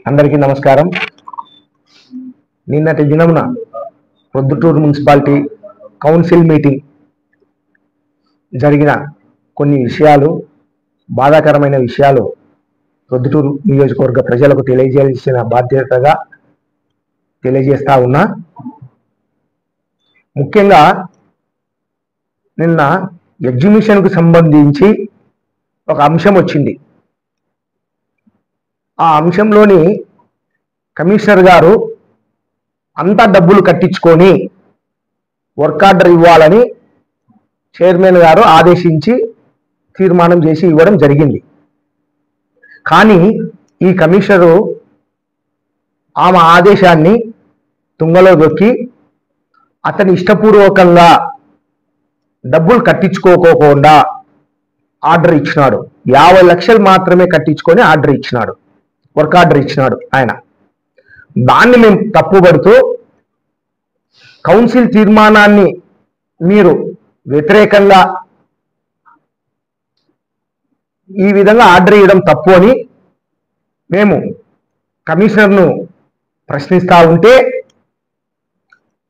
అందరికీ నమస్కారం. నిన్నటి దినమున ప్రొద్దుటూరు మున్సిపాలిటీ కౌన్సిల్ మీటింగ్ జరిగిన కొన్ని విషయాలు, బాధాకరమైన విషయాలు ప్రొద్దుటూరు నియోజకవర్గ ప్రజలకు తెలియజేయాల్సిన బాధ్యతగా తెలియజేస్తా ఉన్నా. ముఖ్యంగా నిన్న ఎగ్జిబిషన్కు సంబంధించి ఒక అంశం వచ్చింది. ఆ అంశంలోని కమిషనర్ గారు అంతా డబ్బులు కట్టించుకొని వర్క్ ఆర్డర్ ఇవ్వాలని చైర్మన్ గారు ఆదేశించి తీర్మానం చేసి ఇవ్వడం జరిగింది. కానీ ఈ కమిషనరు ఆమె ఆదేశాన్ని తుంగలో దొక్కి అతని ఇష్టపూర్వకంగా డబ్బులు కట్టించుకోకుండా ఆర్డర్ ఇచ్చినాడు. 50 లక్షలు మాత్రమే కట్టించుకొని ఆర్డర్ ఇచ్చినాడు, వర్క్ ఆర్డర్ ఇచ్చినాడు ఆయన. దాన్ని మేము తప్పుపడుతూ కౌన్సిల్ తీర్మానాన్ని మీరు వ్యతిరేకంగా ఈ విధంగా ఆర్డర్ ఇవ్వడం తప్పు అని మేము కమిషనర్ను ప్రశ్నిస్తూ ఉంటే,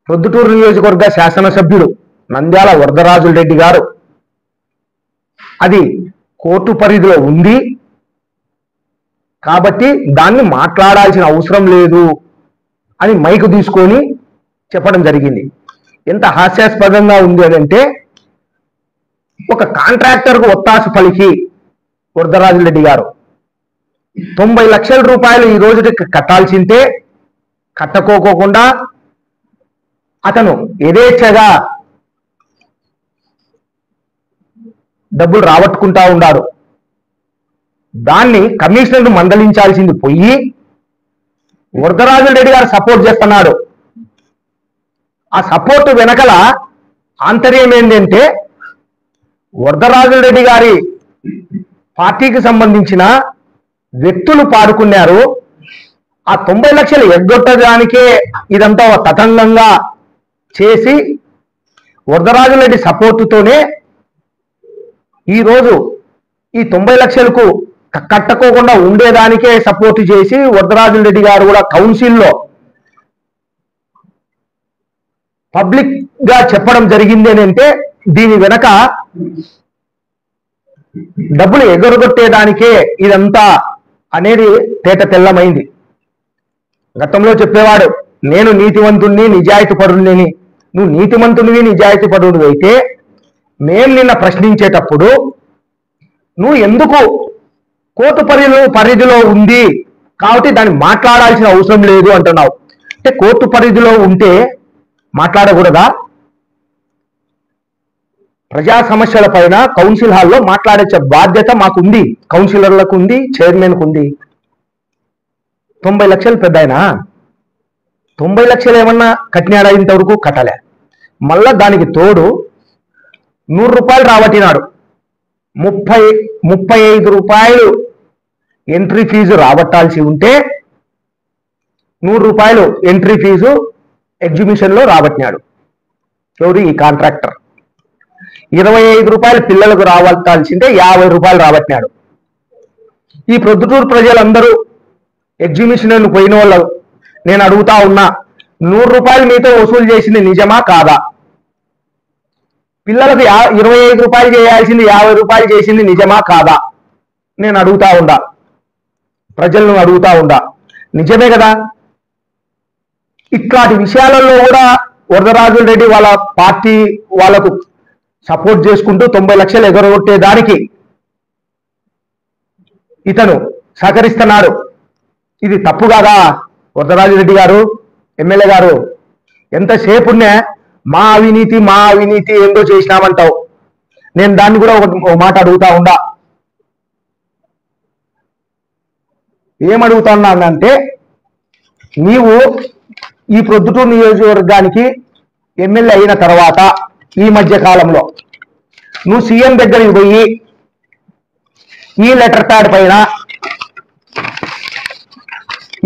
ప్రొద్దుటూరు నియోజకవర్గ శాసనసభ్యుడు నంద్యాల వరదరాజుల రెడ్డి గారు అది కోర్టు పరిధిలో ఉంది కాబట్టి దాన్ని మాట్లాడాల్సిన అవసరం లేదు అని మైకు తీసుకొని చెప్పడం జరిగింది. ఎంత హాస్యాస్పదంగా ఉంది అని అంటే, ఒక కాంట్రాక్టర్కు ఒత్తాసు పలికి వరదరాజుల రెడ్డి గారు 90 లక్షల రూపాయలు ఈ రోజుకి కట్టాల్సిందే కట్టకోకుండా అతను యథేచ్ఛగా డబ్బులు రాబట్టుకుంటా ఉన్నాడు. దాన్ని కమిషనర్ మందలించాల్సింది పోయి వరదరాజుల రెడ్డి గారు సపోర్ట్ చేస్తున్నాడు. ఆ సపోర్ట్ వెనకల ఆంతర్యం ఏంటంటే, వరదరాజుల రెడ్డి గారి పార్టీకి సంబంధించిన వ్యక్తులు పాడుకున్నారు. ఆ 90 లక్షలు ఎగ్గొట్టడానికే ఇదంతా తతంగంగా చేసి వరదరాజుల రెడ్డి సపోర్టుతోనే ఈరోజు ఈ 90 లక్షలకు కట్టకోకుండా ఉండేదానికే సపోర్ట్ చేసి వరదరాజుల రెడ్డి గారు కూడా కౌన్సిల్లో పబ్లిక్ గా చెప్పడం జరిగింది అని అంటే, దీని వెనక డబ్బులు ఎగరగొట్టేదానికే ఇదంతా అనేది తేట తెల్లమైంది. గతంలో చెప్పేవాడు నేను నీతివంతుణ్ణి నిజాయితీ పరుణ్ణి. నువ్వు నీతిమంతునివి నిజాయితీ పరుడు అయితే మేము నిన్న ప్రశ్నించేటప్పుడు నువ్వు ఎందుకు కోర్టు పరిధిలో ఉంది కాబట్టి దాన్ని మాట్లాడాల్సిన అవసరం లేదు అంటున్నావు. అంటే కోర్టు పరిధిలో ఉంటే మాట్లాడకూడదా? ప్రజా సమస్యల పైన కౌన్సిల్ హాల్లో మాట్లాడే బాధ్యత మాకుంది, కౌన్సిలర్లకు ఉంది, చైర్మన్కు ఉంది. 90 లక్షలు పెద్ద ఆయన 90 లక్షలు ఏమన్నా కట్టినాడా? ఇంతవరకు కట్టలే. మళ్ళా దానికి తోడు 100 రూపాయలు రాబట్టినాడు. 35 రూపాయలు ఎంట్రీ ఫీజు రాబట్టాల్సి ఉంటే 100 రూపాయలు ఎంట్రీ ఫీజు ఎగ్జిబిషన్లో రాబట్టినాడు. ఎవరు? ఈ కాంట్రాక్టర్. 25 రూపాయలు పిల్లలకు రాబట్టాల్సిందే 50 రూపాయలు రాబట్టినాడు. ఈ ప్రొద్దుటూరు ప్రజలందరూ ఎగ్జిబిషన్ పోయిన వాళ్ళు నేను అడుగుతా ఉన్నా, 100 రూపాయలు మీతో వసూలు చేసింది నిజమా కాదా? పిల్లలకు 25 రూపాయలు చేయాల్సింది 50 రూపాయలు చేసింది నిజమా కాదా? నేను అడుగుతా ఉండా, ప్రజలను అడుగుతా ఉండా. నిజమే కదా? ఇట్లాంటి విషయాలలో కూడా వరదరాజుల రెడ్డి వాళ్ళ పార్టీ వాళ్ళకు సపోర్ట్ చేసుకుంటూ 90 లక్షలు ఎగరగొట్టేదానికి ఇతను సహకరిస్తున్నాడు. ఇది తప్పు కాదా? వరదరాజుల రెడ్డి గారు, ఎమ్మెల్యే గారు, ఎంతసేపునే మా అవినీతి ఏందో చేసినామంటావు. నేను దాన్ని కూడా ఒక మాట అడుగుతా ఉండా. ఏమడుగుతున్నానంటే, నీవు ఈ ప్రొద్దుటూరు నియోజకవర్గానికి ఎమ్మెల్యే అయిన తర్వాత ఈ మధ్య కాలంలో నువ్వు సీఎం దగ్గరికి పోయి ఈ లెటర్ ప్యాడ్ పైన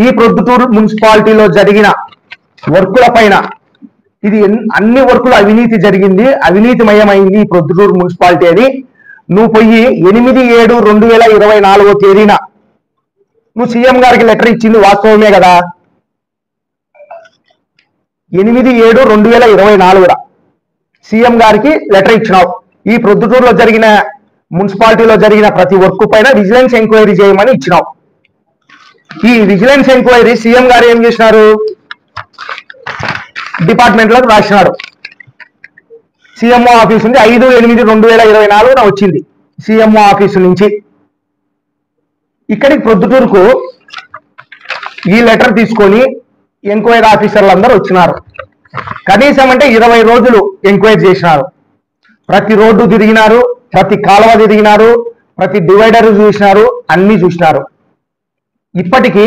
ఈ ప్రొద్దుటూరు మున్సిపాలిటీలో జరిగిన వర్కుల పైన ఇది అన్ని వర్కులు అవినీతి జరిగింది, అవినీతిమయమైంది ఈ ప్రొద్దుటూరు మున్సిపాలిటీ అని నువ్వు పోయి 8/7/2024 తేదీన నువ్వు సీఎం గారికి లెటర్ ఇచ్చింది వాస్తవమే కదా. 8/7/2024 సీఎం గారికి లెటర్ ఇచ్చినావు. ఈ ప్రొద్దుటూరులో జరిగిన మున్సిపాలిటీలో జరిగిన ప్రతి వర్క్ పైన విజిలెన్స్ ఎంక్వైరీ చేయమని ఇచ్చినావు. ఈ విజిలెన్స్ ఎంక్వైరీ సీఎం గారు ఏం చేసినారు, డిపార్ట్మెంట్లకు రాసినాడు. సీఎంఓ ఆఫీస్ నుండి 5/8/2024 వచ్చింది సీఎంఓ ఆఫీసు నుంచి. ఇక్కడికి ప్రొద్దుటూరుకు ఈ లెటర్ తీసుకొని ఎంక్వైరీ ఆఫీసర్లు అందరూ వచ్చినారు. కనీసం అంటే 20 రోజులు ఎంక్వైరీ చేసినారు. ప్రతి రోడ్డు తిరిగినారు, ప్రతి కాలువ తిరిగినారు, ప్రతి డివైడర్ చూసినారు, అన్ని చూసినారు. ఇప్పటికీ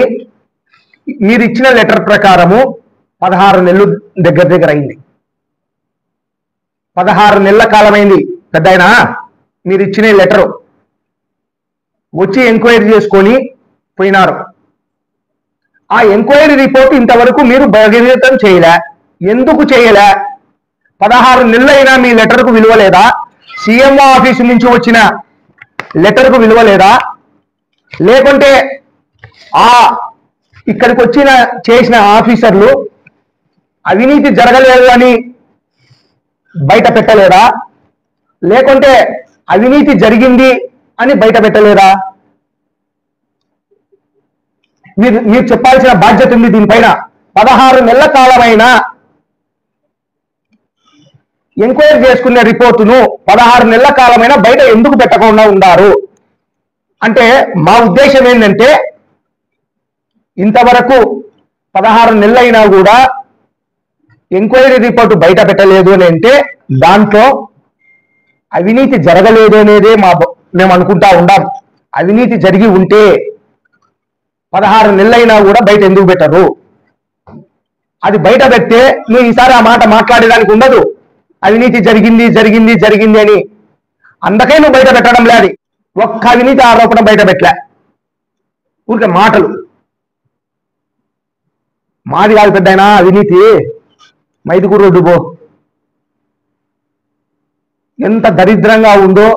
మీరు ఇచ్చిన లెటర్ ప్రకారము 16 నెలలు దగ్గర అయింది. 16 నెలల కాలమైంది పెద్దయినా మీరు ఇచ్చిన లెటరు. వచ్చి ఎంక్వైరీ చేసుకొని పోయినారు. ఆ ఎంక్వైరీ రిపోర్ట్ ఇంతవరకు మీరు బహిర్గతం చేయలే. ఎందుకు చేయలే? 16 నెలలైనా మీ లెటర్కు విలువ లేదా? సీఎంఓ ఆఫీసు నుంచి వచ్చిన లెటర్కు విలువ లేదా? లేకుంటే ఇక్కడికి వచ్చిన చేసిన ఆఫీసర్లు అవినీతి జరగలేదు అని బయట పెట్టలేదా? లేకుంటే అవినీతి జరిగింది అని బయట పెట్టలేదా? మీరు చెప్పాల్సిన బాధ్యత ఉంది దీనిపైన. 16 నెలల కాలమైన ఎంక్వైరీ చేసుకునే రిపోర్టును 16 నెలల కాలమైన బయట ఎందుకు పెట్టకుండా ఉన్నారు అంటే మా ఉద్దేశం ఏంటంటే, ఇంతవరకు 16 నెలలైనా కూడా ఎంక్వైరీ రిపోర్టు బయట పెట్టలేదు అని అంటే దాంట్లో అవినీతి జరగలేదు అనేదే మేము అనుకుంటా ఉండాం. అవినీతి జరిగి ఉంటే 16 నెలలైనా కూడా బయట ఎందుకు పెట్టరు? అది బయట పెడితే నువ్వు ఈసారి ఆ మాట మాట్లాడేదానికి ఉండదు. అవినీతి జరిగింది అని. అందుకే నువ్వు బయట పెట్టడం లేదు. ఒక్క అవినీతి ఆరోపణ బయట పెట్టలే, ఊరికే మాటలు. మాది కాదు పెద్దయినా అవినీతి. మైదుకూరు రోడ్డు పో, ఎంత దరిద్రంగా ఉందో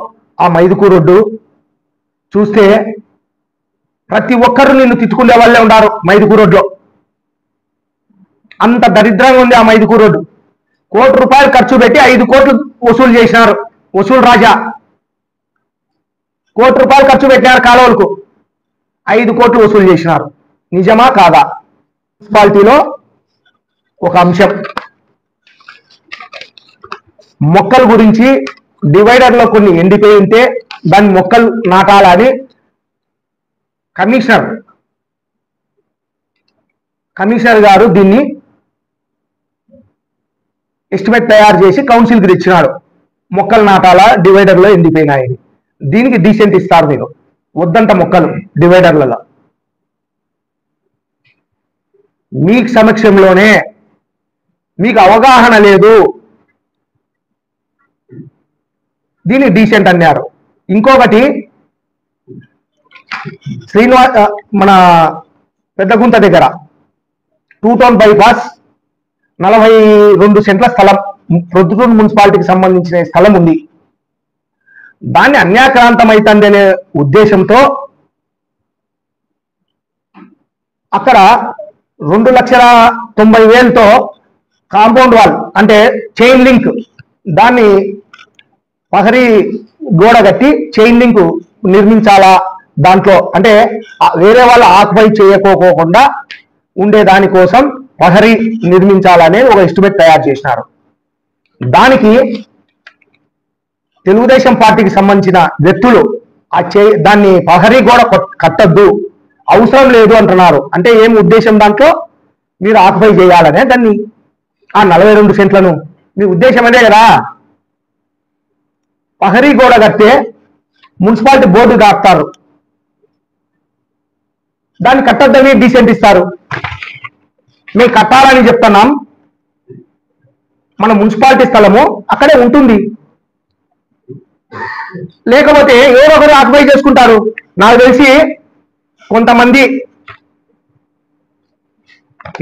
ఆ మైదుకూరు రోడ్డు. చూస్తే ప్రతి ఒక్కరు నిన్ను తిట్టుకునే వాళ్ళే ఉన్నారు మైదుకూరు రోడ్లో. అంత దరిద్రంగా ఉంది ఆ మైదుకూరు రోడ్డు. ₹1 కోటి ఖర్చు పెట్టి 5 కోట్లు వసూలు చేసినారు. వసూలు రాజా ₹1 కోటి ఖర్చు పెట్టినారు కాలువలకు, 5 కోట్లు వసూలు చేసినారు. నిజమా కాదా? మున్సిపాలిటీలో ఒక అంశం మొక్కల గురించి, డివైడర్లో కొన్ని ఎండిపోయి ఉంటే దాన్ని మొక్కలు నాటాలని కమిషనర్ గారు దీన్ని ఎస్టిమేట్ తయారు చేసి కౌన్సిల్కి తెచ్చినాడు. మొక్కలు నాటాలా డివైడర్లో ఎండిపోయినాయని. దీనికి డీసెంట్ ఇస్తారు మీరు, వద్దంట మొక్కలు డివైడర్లలో. మీకు సమక్షంలోనే, మీకు అవగాహన లేదు, దీన్ని డీసెంట్ అన్నారు. ఇంకొకటి మన పెద్దగుంట దగ్గర 2 టౌన్ బైపాస్ 42 సెంట్ల స్థలం, ప్రొద్దుటూరు మున్సిపాలిటీకి సంబంధించిన స్థలం ఉంది. దాన్ని అన్యాక్రాంతం అవుతుంది అనే ఉద్దేశంతో అక్కడ 2,90,000తో కాంపౌండ్ వాల్ అంటే చైన్ లింక్, దాన్ని పహరీ గోడ కట్టి చైన్ లింక్ నిర్మించాలా. దాంట్లో అంటే వేరే వాళ్ళు ఆక్యుపై చేయకోకుండా ఉండే దానికోసం పహరీ నిర్మించాలనే ఒక ఎస్టిమేట్ తయారు చేసినారు. దానికి తెలుగుదేశం పార్టీకి సంబంధించిన వ్యక్తులు దాన్ని పహరీ గోడ కట్టద్దు, అవసరం లేదు అంటున్నారు. అంటే ఏం ఉద్దేశం? దాంట్లో మీరు ఆక్యుపై చేయాలనే దాన్ని, ఆ 42 సెంట్లను. మీ ఉద్దేశం అదే కదా. పహరీ గోడ కట్టే మున్సిపాలిటీ బోర్డు కాపుతారు, దాన్ని కట్టద్దని డీసెంట్ ఇస్తారు. మేము కట్టాలని చెప్తున్నాం. మన మున్సిపాలిటీ స్థలము అక్కడే ఉంటుంది, లేకపోతే ఎవరో ఒకరు ఆక్యుపై చేసుకుంటారు. నాకు తెలిసి కొంతమంది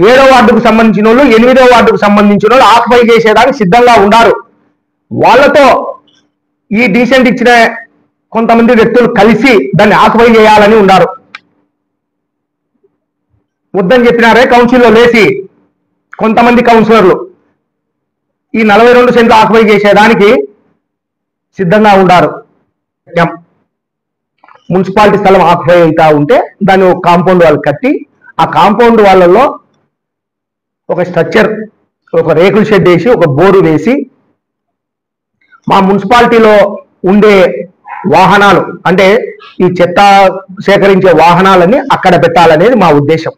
7వ వార్డుకు సంబంధించిన వాళ్ళు, 8వ వార్డుకు సంబంధించిన వాళ్ళు ఆక్యుపై చేసేదానికి సిద్ధంగా ఉన్నారు. వాళ్ళతో ఈ డీసెంట్ ఇచ్చిన కొంతమంది వ్యక్తులు కలిసి దాన్ని ఆక్యుపై చేయాలని ఉన్నారు. వద్దని చెప్పినారే కౌన్సిల్లో లేచి కొంతమంది కౌన్సిలర్లు ఈ 42 సెంట్లు ఆక్యుపై చేసేదానికి సిద్ధంగా ఉండారు. మున్సిపాలిటీ స్థలం ఆక్యుపై అవుతా ఉంటే దాన్ని ఒక కాంపౌండ్ వాళ్ళు కట్టి ఆ కాంపౌండ్ వాళ్ళలో ఒక స్ట్రక్చర్, ఒక రేకుల షెడ్ వేసి ఒక బోరు వేసి మా మున్సిపాలిటీలో ఉండే వాహనాలు అంటే ఈ చెత్త సేకరించే వాహనాలని అక్కడ పెట్టాలనేది మా ఉద్దేశం.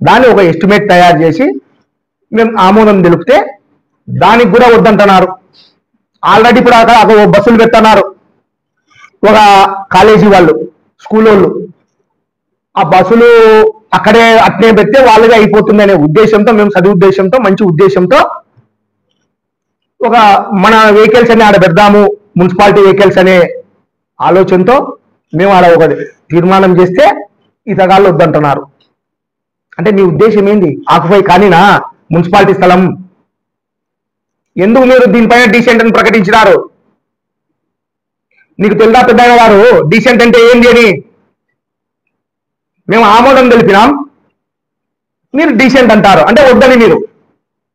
దాన్ని ఒక ఎస్టిమేట్ తయారు చేసి మేము ఆమోదం తెలిపితే దానికి కూడా వద్దంటున్నారు. ఆల్రెడీ ఇప్పుడు అక్కడ బస్సులు పెడుతున్నారు ఒక కాలేజీ వాళ్ళు, స్కూల్ వాళ్ళు. ఆ బస్సులు అక్కడే అట్నే పెడితే వాళ్ళగా అయిపోతుంది అనే ఉద్దేశంతో, మేము సదుద్దేశంతో, మంచి ఉద్దేశంతో ఒక మన వెహికల్స్ అన్ని ఆడ పెడదాము, మున్సిపాలిటీ వెహికల్స్ అనే ఆలోచనతో మేము ఆడ ఒక తీర్మానం చేస్తే ఇతగాళ్ళు వద్దంటున్నారు. అంటే మీ ఉద్దేశం ఏంది? ఆక్యుపై కానీనా మున్సిపాలిటీ స్థలం? ఎందుకు మీరు దీనిపైన డీసెంట్ అని ప్రకటించినారు? నీకు తెలుదా పెద్దయ్య గారు డీసెంట్ అంటే ఏంది అని? మేము ఆమోదం తెలిపినాం, మీరు డీసెంట్ అంటారు. అంటే వద్దని మీరు